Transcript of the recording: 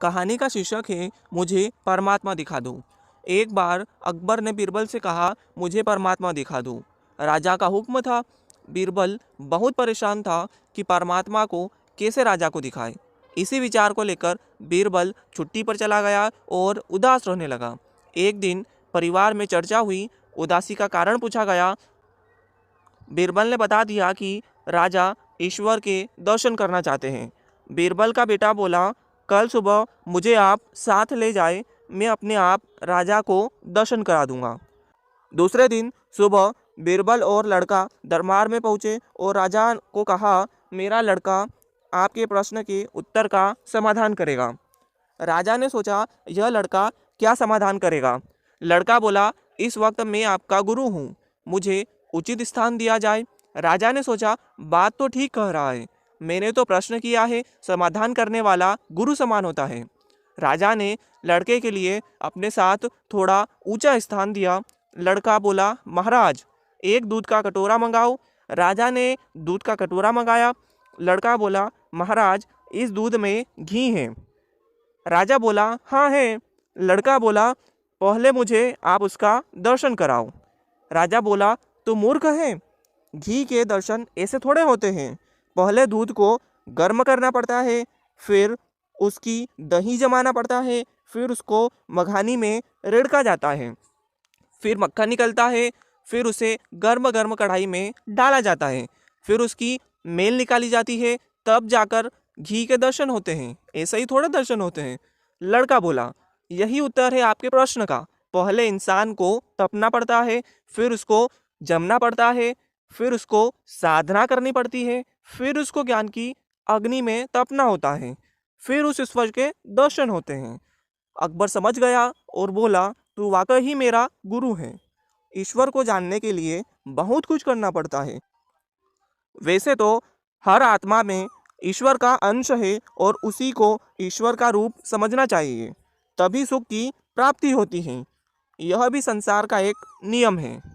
कहानी का शीर्षक है मुझे परमात्मा दिखा दो। एक बार अकबर ने बीरबल से कहा, मुझे परमात्मा दिखा दो। राजा का हुक्म था। बीरबल बहुत परेशान था कि परमात्मा को कैसे राजा को दिखाए। इसी विचार को लेकर बीरबल छुट्टी पर चला गया और उदास रहने लगा। एक दिन परिवार में चर्चा हुई। उदासी का कारण पूछा गया। बीरबल ने बता दिया कि राजा ईश्वर के दर्शन करना चाहते हैं। बीरबल का बेटा बोला, कल सुबह मुझे आप साथ ले जाए, मैं अपने आप राजा को दर्शन करा दूंगा। दूसरे दिन सुबह बीरबल और लड़का दरबार में पहुंचे और राजा को कहा, मेरा लड़का आपके प्रश्न के उत्तर का समाधान करेगा। राजा ने सोचा, यह लड़का क्या समाधान करेगा। लड़का बोला, इस वक्त मैं आपका गुरु हूँ, मुझे उचित स्थान दिया जाए। राजा ने सोचा, बात तो ठीक कह रहा है, मैंने तो प्रश्न किया है, समाधान करने वाला गुरु समान होता है। राजा ने लड़के के लिए अपने साथ थोड़ा ऊंचा स्थान दिया। लड़का बोला, महाराज एक दूध का कटोरा मंगाओ। राजा ने दूध का कटोरा मंगाया। लड़का बोला, महाराज इस दूध में घी है। राजा बोला, हाँ है। लड़का बोला, पहले मुझे आप उसका दर्शन कराओ। राजा बोला, तू मूर्ख है, घी के दर्शन ऐसे थोड़े होते हैं। पहले दूध को गर्म करना पड़ता है, फिर उसकी दही जमाना पड़ता है, फिर उसको मघानी में रिड़का जाता है, फिर मक्खन निकलता है, फिर उसे गर्म गर्म कढ़ाई में डाला जाता है, फिर उसकी मेल निकाली जाती है, तब जाकर घी के दर्शन होते हैं। ऐसे ही थोड़े दर्शन होते हैं। लड़का बोला, यही उत्तर है आपके प्रश्न का। पहले इंसान को तपना पड़ता है, फिर उसको जमना पड़ता है, फिर उसको साधना करनी पड़ती है, फिर उसको ज्ञान की अग्नि में तपना होता है, फिर उस ईश्वर के दर्शन होते हैं। अकबर समझ गया और बोला, तू वाकई ही मेरा गुरु है। ईश्वर को जानने के लिए बहुत कुछ करना पड़ता है। वैसे तो हर आत्मा में ईश्वर का अंश है और उसी को ईश्वर का रूप समझना चाहिए, तभी सुख की प्राप्ति होती है। यह भी संसार का एक नियम है।